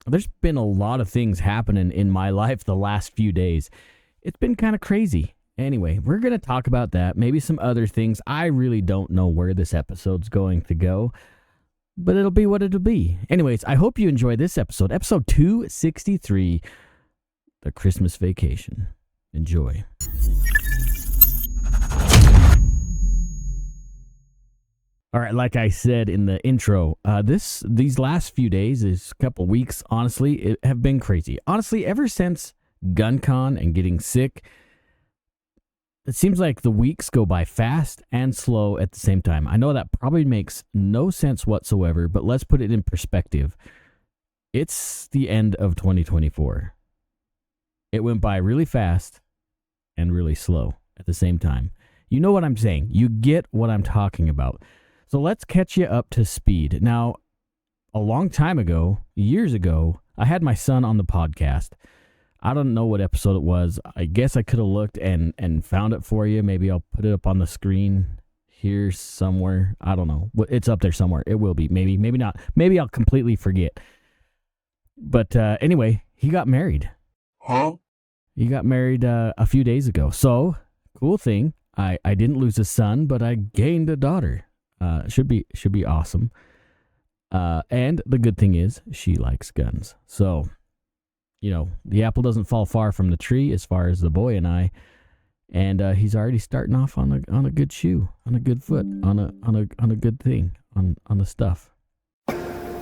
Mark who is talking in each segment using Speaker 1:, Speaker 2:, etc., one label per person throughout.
Speaker 1: there's been a lot of things happening in my life the last few days. It's been kind of crazy. Anyway, we're going to talk about that, maybe some other things. I really don't know where this episode's going to go, but it'll be what it'll be. Anyways, I hope you enjoy this episode 263, The Christmas Vacation. Enjoy. All right, like I said in the intro, these last few days, this couple weeks, honestly, have been crazy. Honestly, ever since GunCon and getting sick, it seems like the weeks go by fast and slow at the same time. I know that probably makes no sense whatsoever, but let's put it in perspective. It's the end of 2024. It went by really fast and really slow at the same time. You know what I'm saying. You get what I'm talking about. So let's catch you up to speed. Now, a long time ago, years ago, I had my son on the podcast. I don't know what episode it was. I guess I could have looked and found it for you. Maybe I'll put it up on the screen here somewhere. I don't know. It's up there somewhere. It will be. Maybe not. Maybe I'll completely forget. But anyway, he got married.
Speaker 2: Huh?
Speaker 1: He got married a few days ago. So, cool thing. I didn't lose a son, but I gained a daughter. Should be awesome. And the good thing is she likes guns. So, you know, the apple doesn't fall far from the tree as far as the boy and I. And he's already starting off on a good shoe, on a good foot, on a good thing, on the stuff.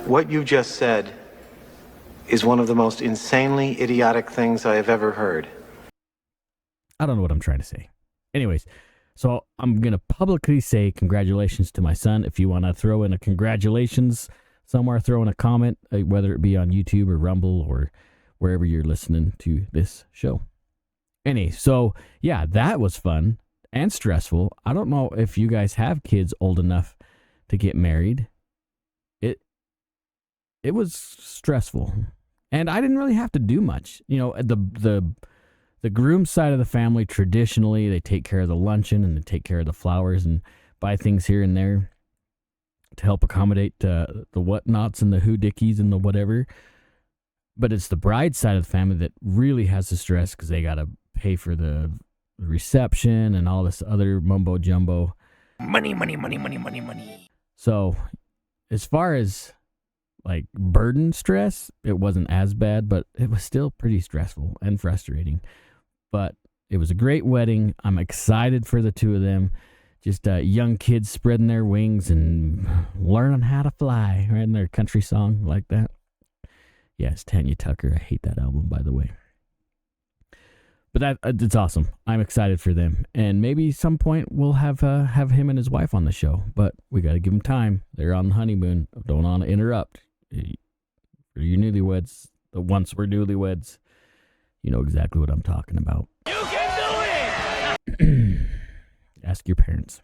Speaker 2: What you just said is one of the most insanely idiotic things I have ever heard.
Speaker 1: I don't know what I'm trying to say. Anyways, so I'm going to publicly say congratulations to my son. If you want to throw in a congratulations somewhere, throw in a comment, whether it be on YouTube or Rumble or wherever you're listening to this show. So yeah, that was fun and stressful. I don't know if you guys have kids old enough to get married. It was stressful, and I didn't really have to do much. You know, the groom side of the family, traditionally, they take care of the luncheon and they take care of the flowers and buy things here and there to help accommodate the whatnots and the who-dickies and the whatever. But it's the bride side of the family that really has the stress because they got to pay for the reception and all this other mumbo-jumbo. Money. So as far as like burden stress, it wasn't as bad, but it was still pretty stressful and frustrating. But it was a great wedding. I'm excited for the two of them. Just young kids spreading their wings and learning how to fly, right? In their country song like that. Yes, Tanya Tucker. I hate that album, by the way. But it's awesome. I'm excited for them. And maybe some point we'll have him and his wife on the show. But we got to give them time. They're on the honeymoon. Don't want to interrupt. For you newlyweds, the once we're newlyweds, you know exactly what I'm talking about. You can do it! Ask your parents.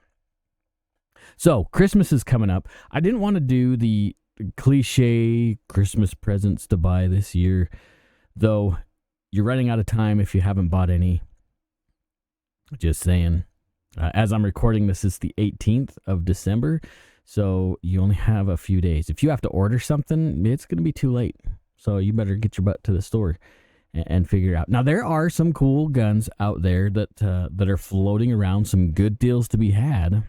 Speaker 1: So, Christmas is coming up. I didn't want to do the cliche Christmas presents to buy this year, though you're running out of time if you haven't bought any. Just saying. As I'm recording this, is the 18th of December, so you only have a few days. If you have to order something, it's going to be too late. So you better get your butt to the store and figure it out. Now, there are some cool guns out there that are floating around, some good deals to be had.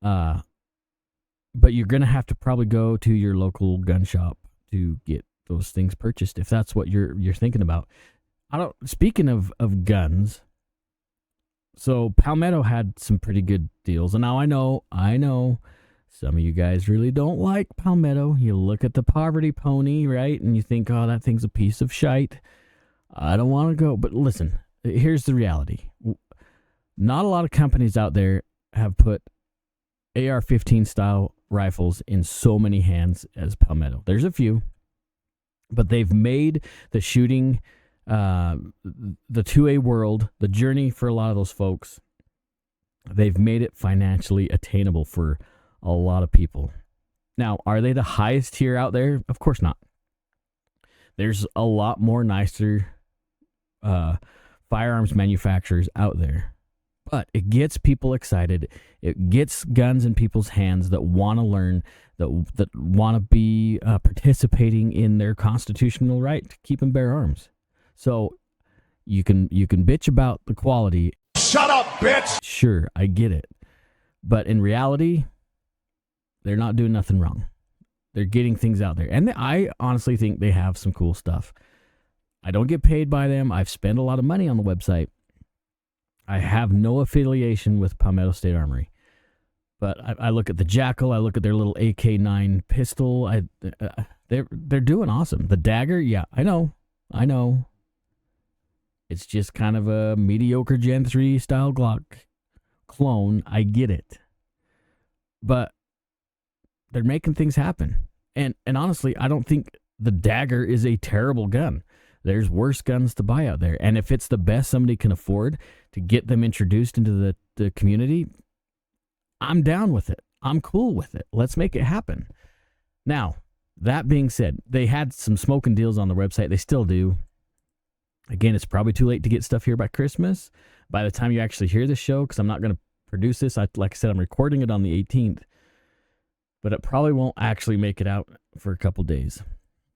Speaker 1: But you're going to have to probably go to your local gun shop to get those things purchased if that's what you're thinking about. Speaking of guns, so Palmetto had some pretty good deals. And now I know some of you guys really don't like Palmetto. You look at the Poverty Pony, right? And you think, oh, that thing's a piece of shite. I don't want to go. But listen, here's the reality. Not a lot of companies out there have put AR-15 style rifles in so many hands as Palmetto. There's a few, but they've made the shooting, the 2A world, the journey for a lot of those folks, they've made it financially attainable for a lot of people. Now, are they the highest tier out there? Of course not. There's a lot more nicer firearms manufacturers out there. But it gets people excited. It gets guns in people's hands that want to learn, that want to be participating in their constitutional right to keep and bear arms. So you can bitch about the quality.
Speaker 3: Shut up, bitch!
Speaker 1: Sure, I get it. But in reality, they're not doing nothing wrong. They're getting things out there. And I honestly think they have some cool stuff. I don't get paid by them. I've spent a lot of money on the website. I have no affiliation with Palmetto State Armory. But I look at the Jackal. I look at their little AK-9 pistol. They're doing awesome. The Dagger, yeah, I know. It's just kind of a mediocre Gen 3 style Glock clone. I get it. But they're making things happen. And honestly, I don't think the Dagger is a terrible gun. There's worse guns to buy out there. And if it's the best somebody can afford to get them introduced into the community, I'm down with it. I'm cool with it. Let's make it happen. Now, that being said, they had some smoking deals on the website. They still do. Again, it's probably too late to get stuff here by Christmas. By the time you actually hear the show, because I'm not going to produce this, like I said, I'm recording it on the 18th. But it probably won't actually make it out for a couple days.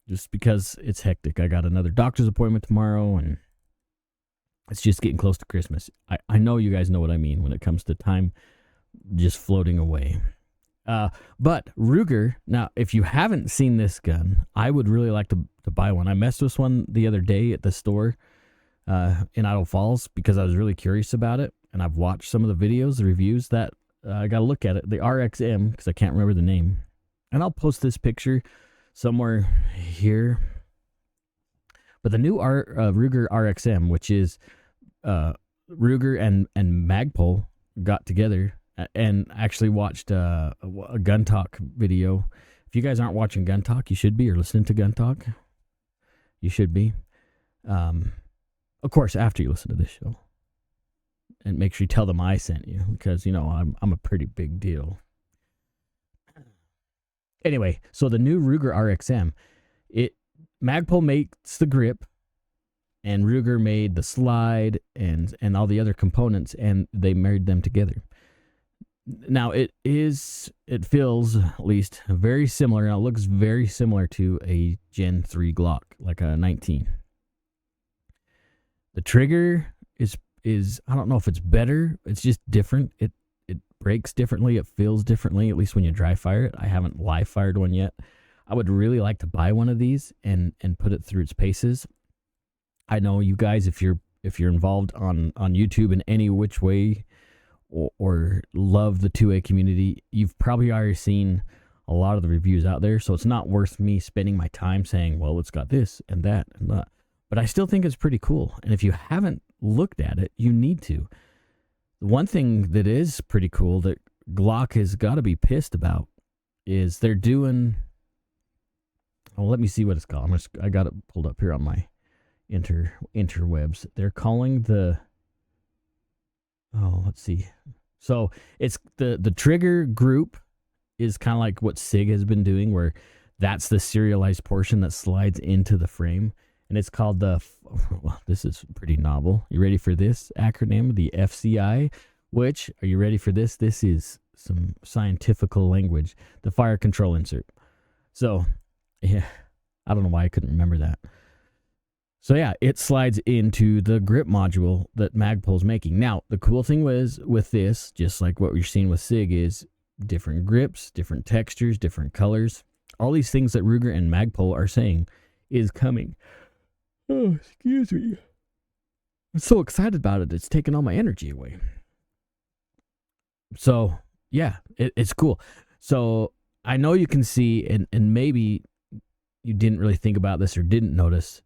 Speaker 1: Just because it's hectic. I got another doctor's appointment tomorrow, and it's just getting close to Christmas. I know you guys know what I mean when it comes to time just floating away. But Ruger, now, if you haven't seen this gun, I would really like to buy one. I messed with one the other day at the store in Idle Falls because I was really curious about it, and I've watched some of the videos, the reviews that I got to look at it. The RXM, because I can't remember the name. And I'll post this picture somewhere here. But the new Ruger RXM, which is Ruger and Magpul got together and actually watched a Gun Talk video. If you guys aren't watching Gun Talk, you should be, or listening to Gun Talk. You should be. Of course, after you listen to this show. And make sure you tell them I sent you, because, you know, I'm a pretty big deal. Anyway, so the new Ruger RXM, Magpul makes the grip, and Ruger made the slide and all the other components, and they married them together. Now, it feels, at least, very similar. Now, it looks very similar to a Gen 3 Glock, like a 19. The trigger is I don't know if it's better. It's just different. It breaks differently. It feels differently, at least when you dry fire it. I haven't live fired one yet. I would really like to buy one of these and put it through its paces. I know you guys, if you're involved on YouTube in any which way or love the 2A community, you've probably already seen a lot of the reviews out there. So it's not worth me spending my time saying, well, it's got this and that and that. But I still think it's pretty cool. And if you haven't looked at it, you need to. The one thing that is pretty cool that Glock has got to be pissed about is they're doing... Oh, let me see what it's called. I got it pulled up here on my interwebs. They're calling the... Oh, let's see. So it's the trigger group is kind of like what SIG has been doing, where that's the serialized portion that slides into the frame. And it's called well, this is pretty novel. You ready for this acronym? The FCI, which, are you ready for this? This is some scientifical language. The fire control insert. So, yeah, I don't know why I couldn't remember that. So, yeah, it slides into the grip module that Magpul's making. Now, the cool thing was with this, just like what we're seeing with SIG, is different grips, different textures, different colors. All these things that Ruger and Magpul are saying is coming. Oh, excuse me. I'm so excited about it. It's taking all my energy away. So, yeah, it's cool. So, I know you can see, and maybe you didn't really think about this or didn't notice,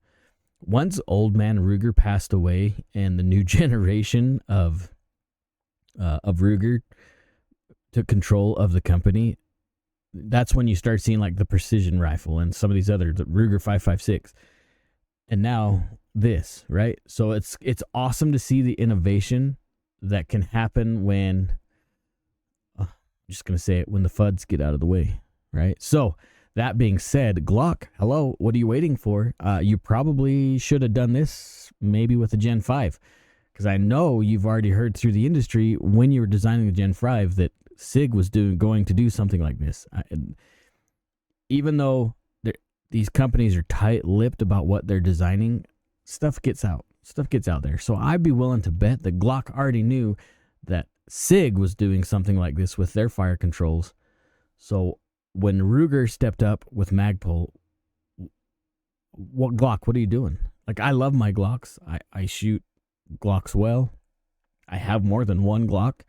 Speaker 1: once old man Ruger passed away and the new generation of Ruger took control of the company, that's when you start seeing like the precision rifle and some of these other, the Ruger 5.56. And now this, right? So it's awesome to see the innovation that can happen when, I'm just going to say it, when the FUDs get out of the way, right? So that being said, Glock, hello, what are you waiting for? You probably should have done this maybe with a Gen 5, because I know you've already heard through the industry when you were designing the Gen 5 that SIG was going to do something like this. even though these companies are tight-lipped about what they're designing, stuff gets out. Stuff gets out there. So I'd be willing to bet that Glock already knew that SIG was doing something like this with their fire controls. So when Ruger stepped up with Magpul, what are you doing? Like, I love my Glocks. I shoot Glocks well. I have more than one Glock.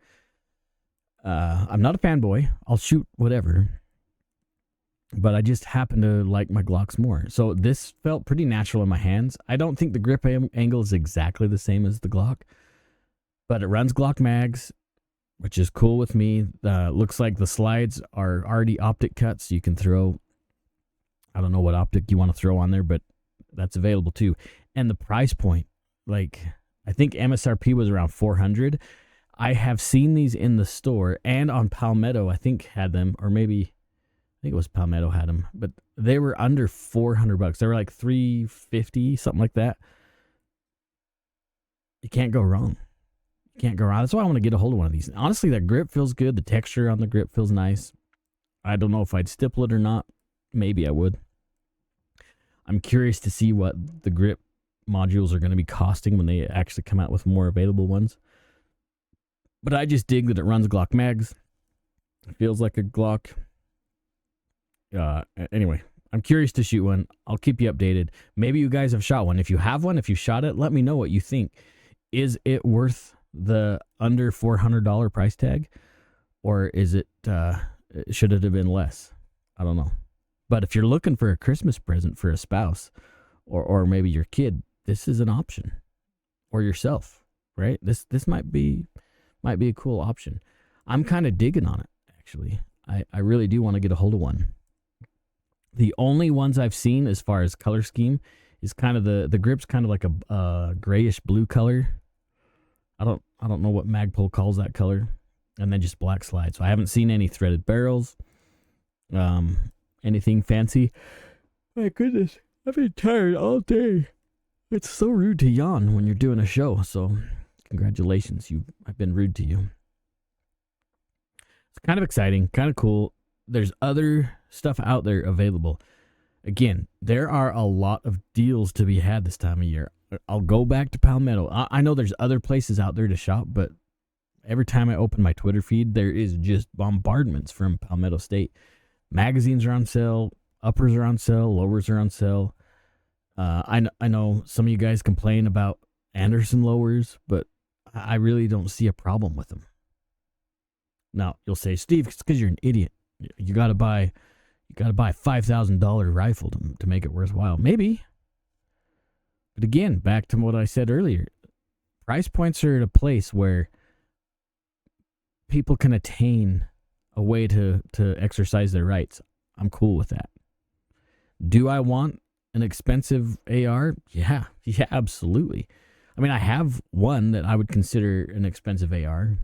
Speaker 1: I'm not a fanboy. I'll shoot whatever. But I just happen to like my Glocks more. So this felt pretty natural in my hands. I don't think the grip angle is exactly the same as the Glock, but it runs Glock mags, which is cool with me. Looks like the slides are already optic cuts. So you can throw, I don't know what optic you want to throw on there, but that's available too. And the price point, like, I think MSRP was around $400. I have seen these in the store and on Palmetto, I think had them, or maybe I think it was Palmetto had them, but they were under $400. They were like $350, something like that. You can't go wrong. You can't go wrong. That's why I want to get a hold of one of these. Honestly, that grip feels good. The texture on the grip feels nice. I don't know if I'd stipple it or not. Maybe I would. I'm curious to see what the grip modules are going to be costing when they actually come out with more available ones. But I just dig that it runs Glock mags. It feels like a Glock. Anyway, I'm curious to shoot one. I'll keep you updated. Maybe you guys have shot one. If you have one, if you shot it, let me know what you think. Is it worth the under $400 price tag, or is it should it have been less? I don't know. But if you're looking for a Christmas present for a spouse, or maybe your kid, this is an option, or yourself, right? This might be a cool option. I'm kind of digging on it, actually. I really do want to get a hold of one. The only ones I've seen as far as color scheme is kind of the grip's kind of like a grayish blue color. I don't know what Magpul calls that color, and then just black slides. So I haven't seen any threaded barrels, anything fancy. My goodness, I've been tired all day. It's so rude to yawn when you're doing a show. So congratulations, I've been rude to you. It's kind of exciting, kind of cool. There's other stuff out there available. Again, there are a lot of deals to be had this time of year. I'll go back to Palmetto. I know there's other places out there to shop, but every time I open my Twitter feed, there is just bombardments from Palmetto State. Magazines are on sale, uppers are on sale, lowers are on sale. I know some of you guys complain about Anderson lowers, but I really don't see a problem with them. Now, you'll say, Steve, it's because you're an idiot. You got to buy a $5,000 rifle to make it worthwhile. Maybe. But again, back to what I said earlier, price points are at a place where people can attain a way to exercise their rights. I'm cool with that. Do I want an expensive AR? Yeah, absolutely. I mean, I have one that I would consider an expensive AR.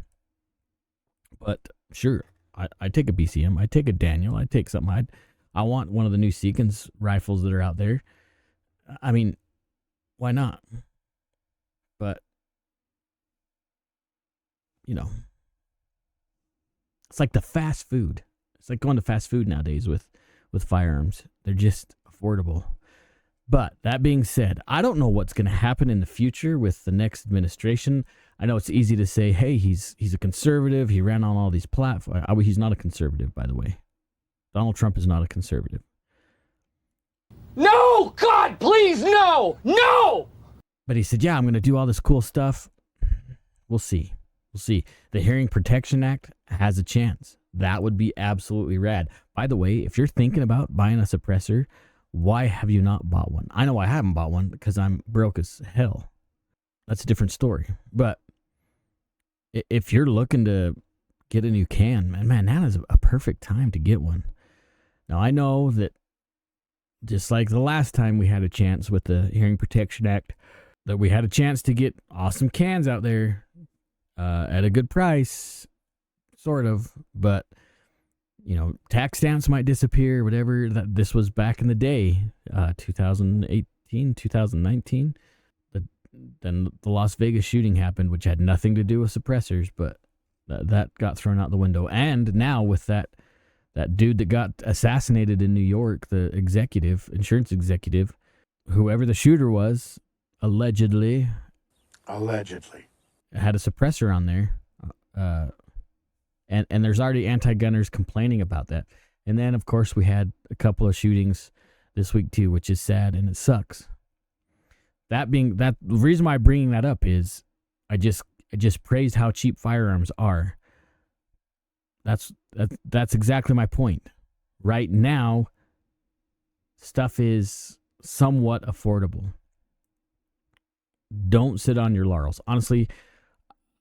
Speaker 1: But sure, I take a BCM, I take a Daniel, I take something. I want one of the new Seekins rifles that are out there. I mean, why not? But, it's like the fast food. It's like going to fast food nowadays with firearms. They're just affordable. But that being said, I don't know what's going to happen in the future with the next administration. I know it's easy to say, hey, he's a conservative. He ran on all these platforms. He's not a conservative, by the way. Donald Trump is not a conservative.
Speaker 3: No! God, please, no! No!
Speaker 1: But he said, yeah, I'm going to do all this cool stuff. We'll see. The Hearing Protection Act has a chance. That would be absolutely rad. By the way, if you're thinking about buying a suppressor, why have you not bought one? I know I haven't bought one because I'm broke as hell. That's a different story. But if you're looking to get a new can, man, that is a perfect time to get one. Now, I know that just like the last time we had a chance with the Hearing Protection Act, that we had a chance to get awesome cans out there at a good price, sort of. But, tax stamps might disappear, whatever. This was back in the day, 2018, 2019. Then the Las Vegas shooting happened, which had nothing to do with suppressors, but that got thrown out the window. And now with that that dude that got assassinated in New York, the insurance executive, whoever the shooter was, allegedly had a suppressor on there. And there's already anti-gunners complaining about that. And then, of course, we had a couple of shootings this week too, which is sad and it sucks. The reason why I'm bringing that up is I just praised how cheap firearms are. That's exactly my point. Right now, stuff is somewhat affordable. Don't sit on your laurels. Honestly,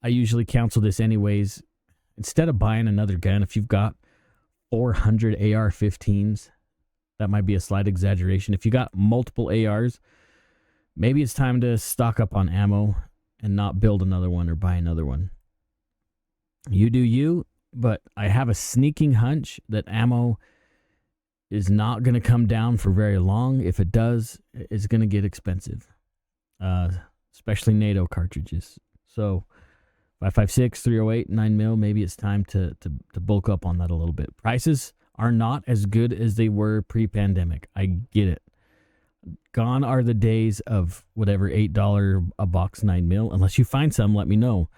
Speaker 1: I usually counsel this anyways. Instead of buying another gun, if you've got 400 AR-15s, that might be a slight exaggeration. If you got multiple ARs, maybe it's time to stock up on ammo and not build another one or buy another one. You do you, but I have a sneaking hunch that ammo is not going to come down for very long. If it does, it's going to get expensive, especially NATO cartridges. So 5.56, 308, 9mm, maybe it's time to bulk up on that a little bit. Prices are not as good as they were pre-pandemic. I get it. Gone are the days of whatever $8 a box 9mm. Unless you find some, let me know.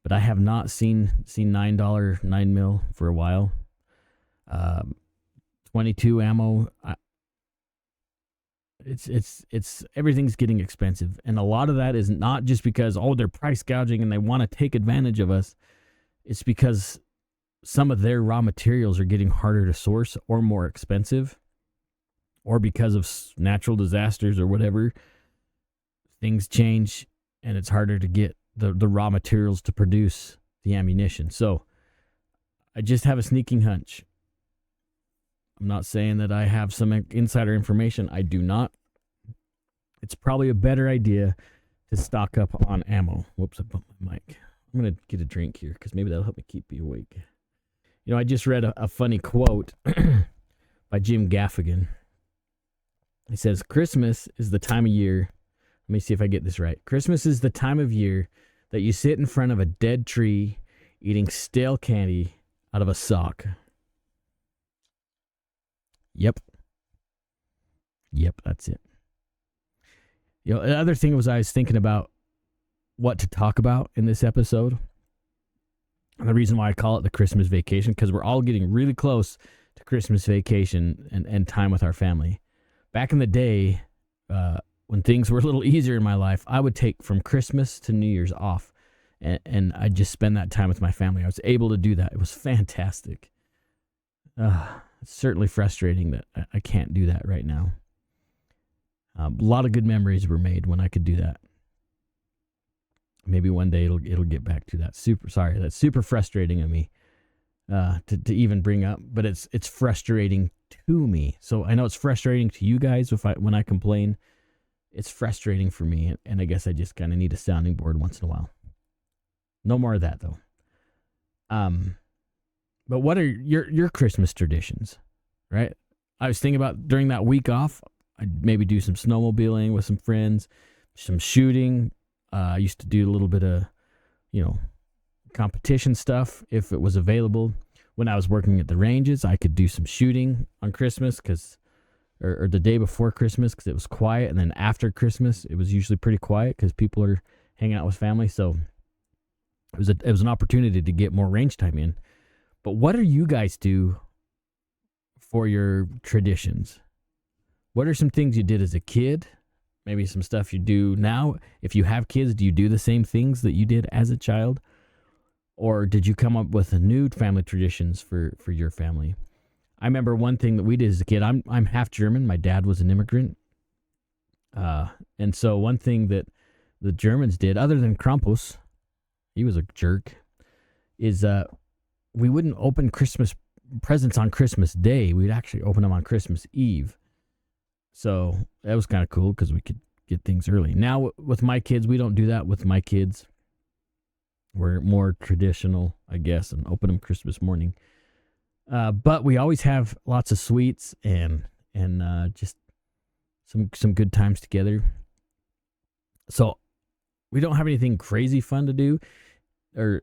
Speaker 1: But I have not seen $9 9mm for a while. 22 ammo. It's everything's getting expensive, and a lot of that is not just because they're price gouging and they want to take advantage of us. It's because some of their raw materials are getting harder to source or more expensive, or because of natural disasters or whatever, things change and it's harder to get the raw materials to produce the ammunition. So I just have a sneaking hunch. I'm not saying that I have some insider information. I do not. It's probably a better idea to stock up on ammo. Whoops, I bumped my mic. I'm going to get a drink here because maybe that'll help me keep you awake. You know, I just read a funny quote by Jim Gaffigan. He says, Christmas is the time of year. Let me see if I get this right. Christmas is the time of year that you sit in front of a dead tree eating stale candy out of a sock. Yep, that's it. You know, the other thing was I was thinking about what to talk about in this episode. And the reason why I call it the Christmas vacation, because we're all getting really close to Christmas vacation and time with our family. Back in the day, when things were a little easier in my life, I would take from Christmas to New Year's off. And I'd just spend that time with my family. I was able to do that. It was fantastic. It's certainly frustrating that I can't do that right now. A lot of good memories were made when I could do that. Maybe one day it'll get back to that. That's super frustrating of me to even bring up, but it's frustrating to me. So I know it's frustrating to you guys when I complain. It's frustrating for me, and I guess I just kind of need a sounding board once in a while. No more of that though. But what are your Christmas traditions, right? I was thinking about during that week off, I'd maybe do some snowmobiling with some friends, some shooting. I used to do a little bit of, competition stuff if it was available. When I was working at the ranges, I could do some shooting on Christmas or the day before Christmas because it was quiet. And then after Christmas, it was usually pretty quiet because people are hanging out with family. So it was an opportunity to get more range time in. But what do you guys do for your traditions? What are some things you did as a kid? Maybe some stuff you do now. If you have kids, do you do the same things that you did as a child? Or did you come up with new family traditions for your family? I remember one thing that we did as a kid. I'm half German. My dad was an immigrant. And so one thing that the Germans did, other than Krampus, he was a jerk, is we wouldn't open Christmas presents on Christmas Day. We'd actually open them on Christmas Eve. So that was kind of cool because we could get things early. Now with my kids, we don't do that with my kids. We're more traditional, I guess, and open them Christmas morning. But we always have lots of sweets and just some good times together. So we don't have anything crazy fun to do, or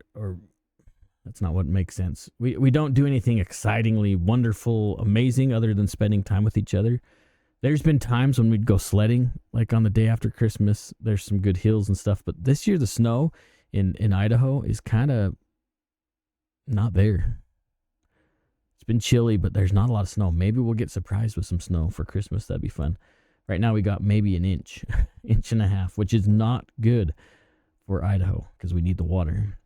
Speaker 1: That's not what makes sense. We don't do anything excitingly wonderful, amazing other than spending time with each other. There's been times when we'd go sledding, like on the day after Christmas. There's some good hills and stuff, but this year the snow in Idaho is kind of not there. It's been chilly, but there's not a lot of snow. Maybe we'll get surprised with some snow for Christmas. That'd be fun. Right now we got maybe an inch, inch and a half, which is not good for Idaho because we need the water.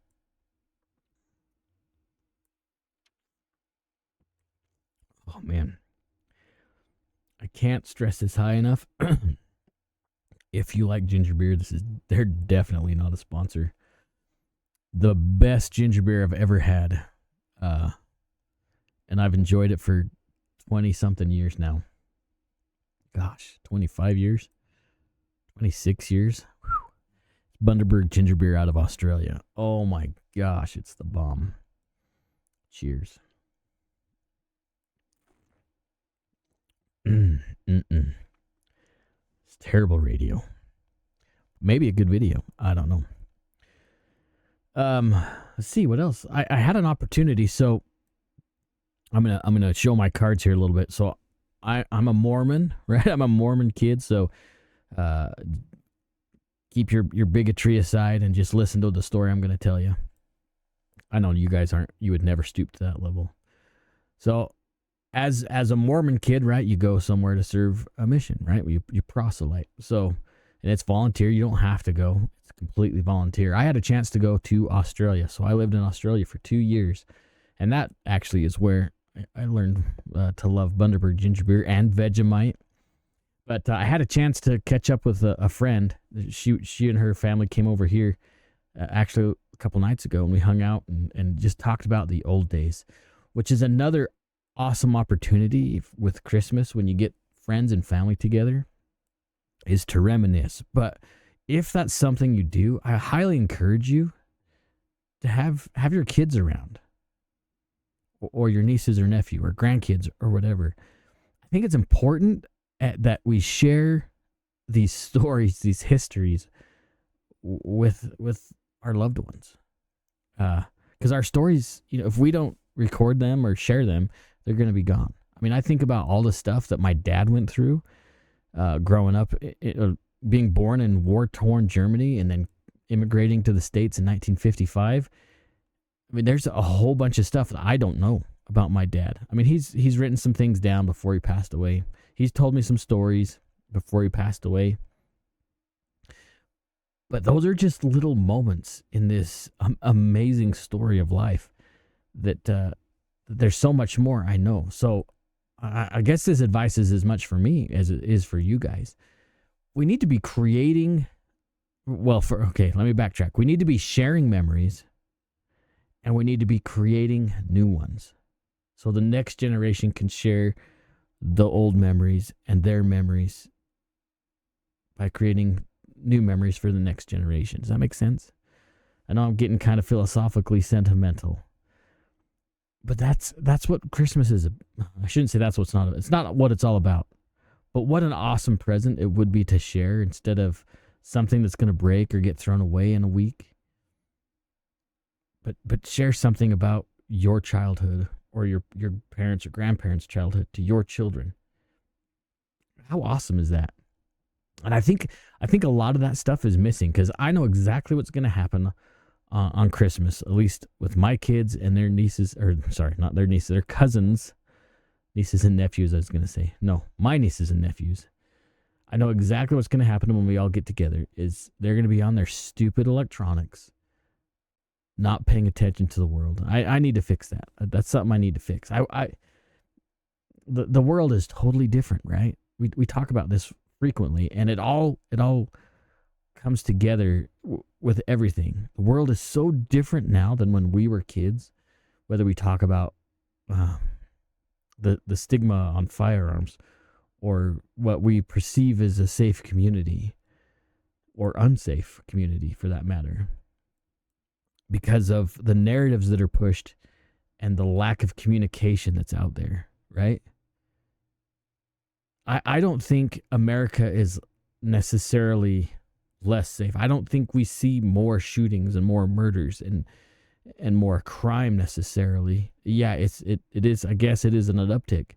Speaker 1: Oh man, I can't stress this high enough. If you like ginger beer, they're definitely not a sponsor. The best ginger beer I've ever had. And I've enjoyed it for 20 something years now. Gosh, 25 years, 26 years. Bundaberg ginger beer out of Australia. Oh my gosh, it's the bomb. Cheers. It's terrible radio. Maybe a good video. I don't know. Let's see what else. I had an opportunity, so I'm gonna show my cards here a little bit. So I'm a Mormon, right? I'm a Mormon kid, so keep your bigotry aside and just listen to the story I'm gonna tell you. I know you guys aren't. You would never stoop to that level. So as a Mormon kid, right, you go somewhere to serve a mission, right? You proselyte. So, and it's volunteer. You don't have to go. It's completely volunteer. I had a chance to go to Australia. So I lived in Australia for 2 years. And that actually is where I learned to love Bundaberg ginger beer and Vegemite. But I had a chance to catch up with a friend. She and her family came over here actually a couple nights ago, and we hung out and just talked about the old days, which is another awesome opportunity with Christmas when you get friends and family together, is to reminisce. But if that's something you do, I highly encourage you to have your kids around, or your nieces or nephew or grandkids or whatever. I think it's important that we share these stories, these histories with our loved ones. Because our stories, if we don't record them or share them, they're going to be gone. I mean, I think about all the stuff that my dad went through growing up, being born in war-torn Germany and then immigrating to the States in 1955. I mean, there's a whole bunch of stuff that I don't know about my dad. I mean, he's written some things down before he passed away. He's told me some stories before he passed away. But those are just little moments in this amazing story of life that there's so much more I know. So I guess this advice is as much for me as it is for you guys. We need to be creating, let me backtrack. We need to be sharing memories, and we need to be creating new ones. So the next generation can share the old memories and their memories by creating new memories for the next generation. Does that make sense? I know I'm getting kind of philosophically sentimental, but that's what Christmas is. I shouldn't say it's not what it's all about, but what an awesome present it would be to share instead of something that's going to break or get thrown away in a week. But share something about your childhood or your parents or grandparents' childhood to your children. How awesome is that? And I think a lot of that stuff is missing, because I know exactly what's going to happen on Christmas, at least with my kids and their nieces, not their nieces, their cousins, nieces and nephews, I was going to say. No, my nieces and nephews. I know exactly what's going to happen when we all get together is they're going to be on their stupid electronics, not paying attention to the world. I need to fix that. That's something I need to fix. The world is totally different, right? We talk about this frequently, and it all comes together with everything. The world is so different now than when we were kids, whether we talk about the stigma on firearms, or what we perceive as a safe community or unsafe community for that matter, because of the narratives that are pushed and the lack of communication that's out there, right? I don't think America is necessarily less safe. I don't think we see more shootings and more murders and more crime necessarily. Yeah, it is. I guess it is an uptick,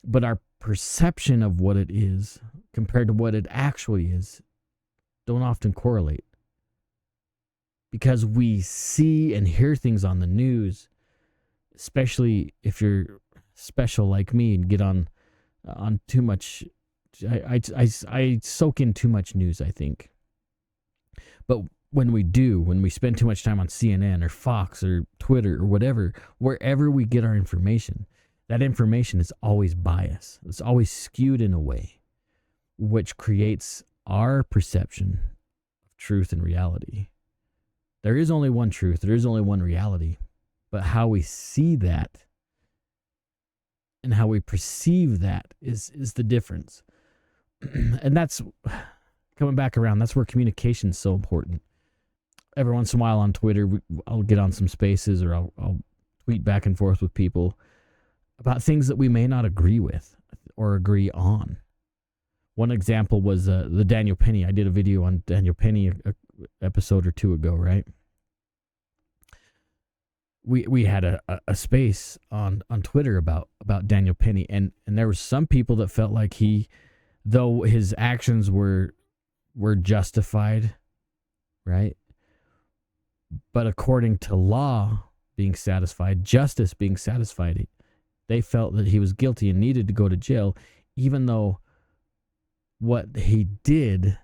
Speaker 1: but our perception of what it is compared to what it actually is don't often correlate, because we see and hear things on the news, especially if you're special like me and get on too much. I soak in too much news, I think. But when we spend too much time on CNN or Fox or Twitter or whatever, wherever we get our information, that information is always biased. It's always skewed in a way which creates our perception of truth and reality. There is only one truth, there is only one reality, but how we see that and how we perceive that is the difference. And that's coming back around. That's where communication is so important. Every once in a while on Twitter, I'll get on some spaces, or I'll tweet back and forth with people about things that we may not agree with or agree on. One example was the Daniel Penny. I did a video on Daniel Penny a episode or two ago, right? We had a space on Twitter about Daniel Penny, and there were some people that felt like though his actions were justified, right? But according to law being satisfied, justice being satisfied, they felt that he was guilty and needed to go to jail, even though what he did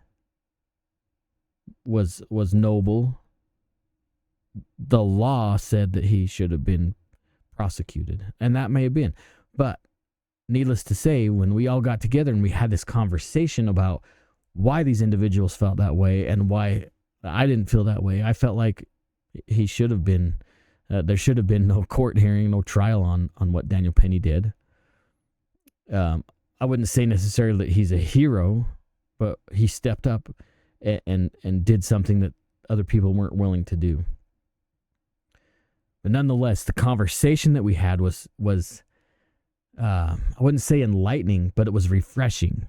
Speaker 1: was noble. The law said that he should have been prosecuted, and that may have been. But needless to say, when we all got together and we had this conversation about why these individuals felt that way and why I didn't feel that way, I felt like he should have been, there should have been no court hearing, no trial on what Daniel Penny did. I wouldn't say necessarily that he's a hero, but he stepped up and did something that other people weren't willing to do. But nonetheless, the conversation that we had was I wouldn't say enlightening, but it was refreshing.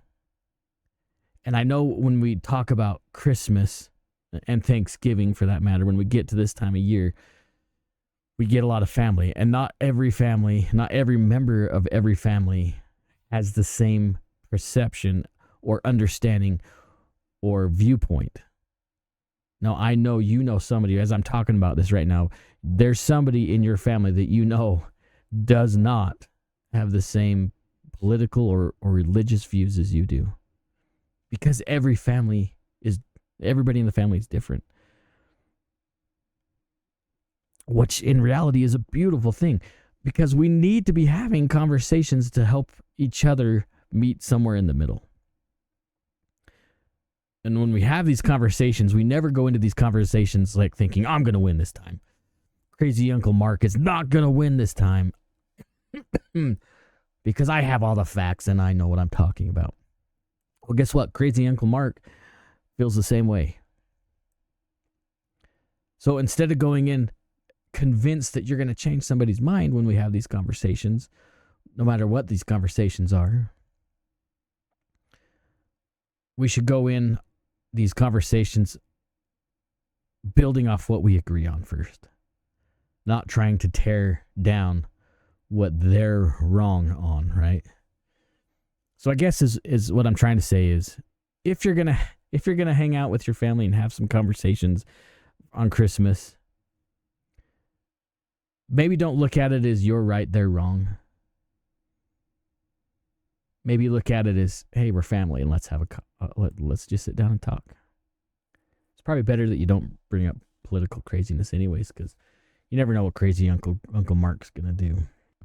Speaker 1: And I know when we talk about Christmas and Thanksgiving, for that matter, when we get to this time of year, we get a lot of family. And not every member of every family has the same perception or understanding or viewpoint. Now, I know you know somebody, as I'm talking about this right now, there's somebody in your family that you know does not have the same political or religious views as you do. Because everybody in the family is different. Which in reality is a beautiful thing, because we need to be having conversations to help each other meet somewhere in the middle. And when we have these conversations, we never go into these conversations like thinking, I'm going to win this time. Crazy Uncle Mark is not going to win this time because I have all the facts and I know what I'm talking about. Well, guess what? Crazy Uncle Mark feels the same way. So instead of going in convinced that you're going to change somebody's mind when we have these conversations, no matter what these conversations are, we should go in these conversations building off what we agree on first, not trying to tear down what they're wrong on, right? So I guess is what I'm trying to say is, if you're gonna hang out with your family and have some conversations on Christmas, maybe don't look at it as you're right, they're wrong. Maybe look at it as, hey, we're family, and let's just sit down and talk. It's probably better that you don't bring up political craziness, anyways, because you never know what crazy Uncle Mark's gonna do.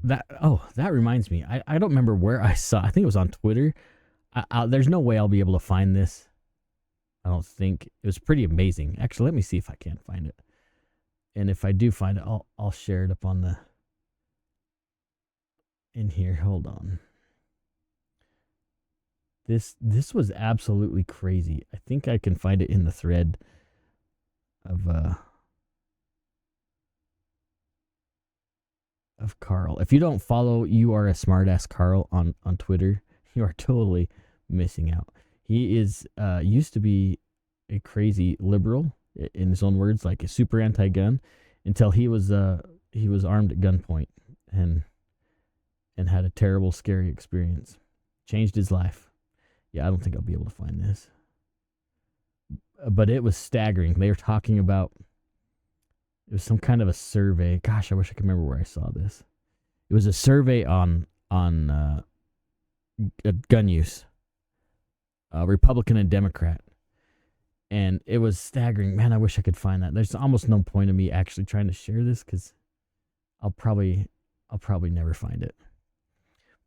Speaker 1: That reminds me. I don't remember where I saw. I think it was on Twitter. There's no way I'll be able to find this. I don't think. It was pretty amazing. Actually, let me see if I can find it. And if I do find it, I'll share it up in here. Hold on. This was absolutely crazy. I think I can find it in the thread of Carl. If you don't follow You Are a Smartass Carl on Twitter, you are totally missing out. He is used to be a crazy liberal, in his own words, like a super anti-gun, until he was armed at gunpoint and had a terrible, scary experience. Changed his life. Yeah, I don't think I'll be able to find this. But it was staggering. They were talking about, it was some kind of a survey. Gosh, I wish I could remember where I saw this. It was a survey on gun use, Republican and Democrat. And it was staggering. Man, I wish I could find that. There's almost no point in me actually trying to share this because I'll probably never find it.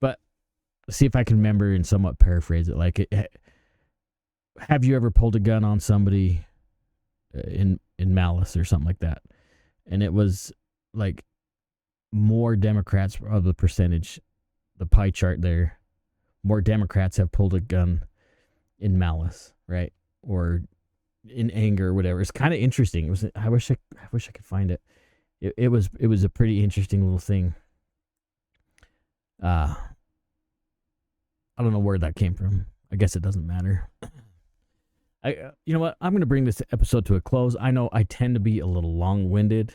Speaker 1: But see if I can remember and somewhat paraphrase it. Like, have you ever pulled a gun on somebody in malice or something like that? And it was like more Democrats of the percentage, the pie chart there. More Democrats have pulled a gun in malice, right? Or in anger or whatever. It's kind of interesting. It was. I wish I could find it. It was a pretty interesting little thing. I don't know where that came from. I guess it doesn't matter. You know what? I'm going to bring this episode to a close. I know I tend to be a little long-winded.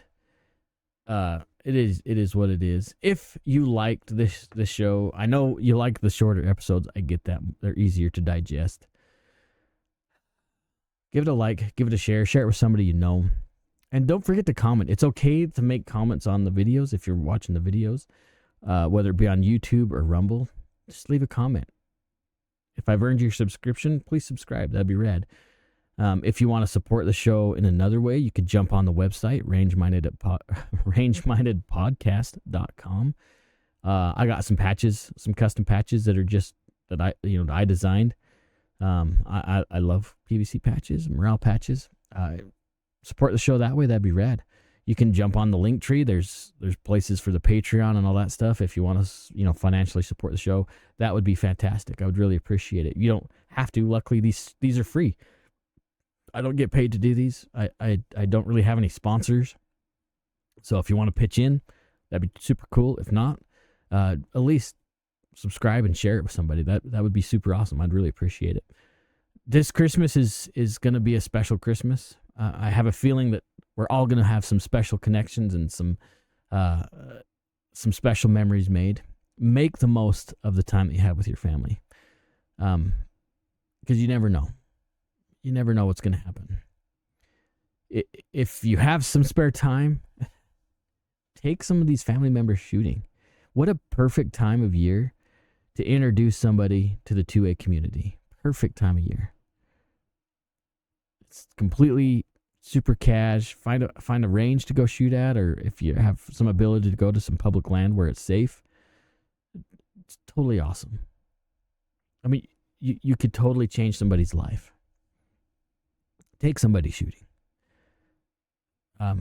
Speaker 1: It is what it is. If you liked this show, I know you like the shorter episodes. I get that. They're easier to digest. Give it a like, give it a share it with somebody you know. And don't forget to comment. It's okay to make comments on the videos if you're watching the videos, whether it be on YouTube or Rumble. Just leave a comment. If I've earned your subscription, please subscribe. That'd be rad. If you want to support the show in another way, you could jump on the website, rangemindedpodcast.com. I got some patches, some custom patches that are just that I designed. I love PVC patches, morale patches. Support the show that way. That'd be rad. You can jump on the link tree. There's places for the Patreon and all that stuff. If you want to, financially support the show, that would be fantastic. I would really appreciate it. You don't have to. Luckily, these are free. I don't get paid to do these. I don't really have any sponsors. So if you want to pitch in, that'd be super cool. If not, at least subscribe and share it with somebody. That would be super awesome. I'd really appreciate it. This Christmas is going to be a special Christmas. I have a feeling that we're all going to have some special connections and some special memories made. Make the most of the time that you have with your family. Because you never know. You never know what's going to happen. If you have some spare time, take some of these family members shooting. What a perfect time of year to introduce somebody to the 2A community. Perfect time of year. It's completely super cash. Find a range to go shoot at, or if you have some ability to go to some public land where it's safe, it's totally awesome. I mean, you could totally change somebody's life. Take somebody shooting. I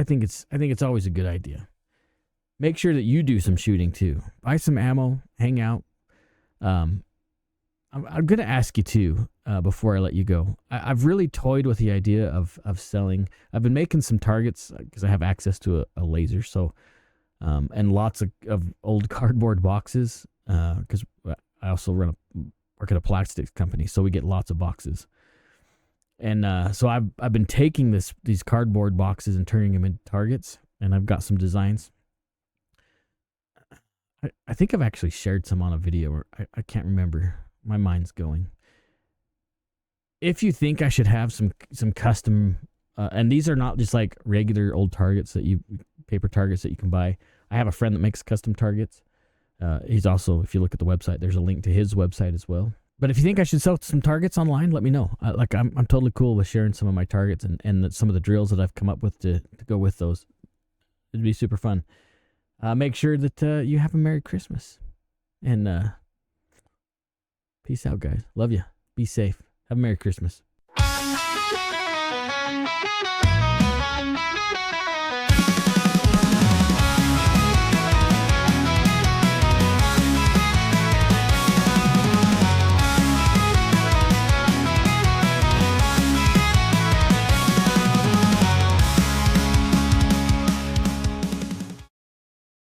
Speaker 1: think it's always a good idea. Make sure that you do some shooting too. Buy some ammo, hang out. I'm going to ask you too, before I let you go. I've really toyed with the idea of selling. I've been making some targets because I have access to a laser. So, and lots of old cardboard boxes, because I also work at a plastics company. So we get lots of boxes. And so I've been taking these cardboard boxes and turning them into targets, and I've got some designs. I think I've actually shared some on a video, or I can't remember. My mind's going. If you think I should have some custom, and these are not just like regular old targets paper targets that you can buy. I have a friend that makes custom targets. He's also, if you look at the website, there's a link to his website as well. But if you think I should sell some targets online, let me know. I'm totally cool with sharing some of my targets and some of the drills that I've come up with to go with those. It'd be super fun. Make sure that you have a Merry Christmas. And peace out, guys. Love you. Be safe. Have a Merry Christmas.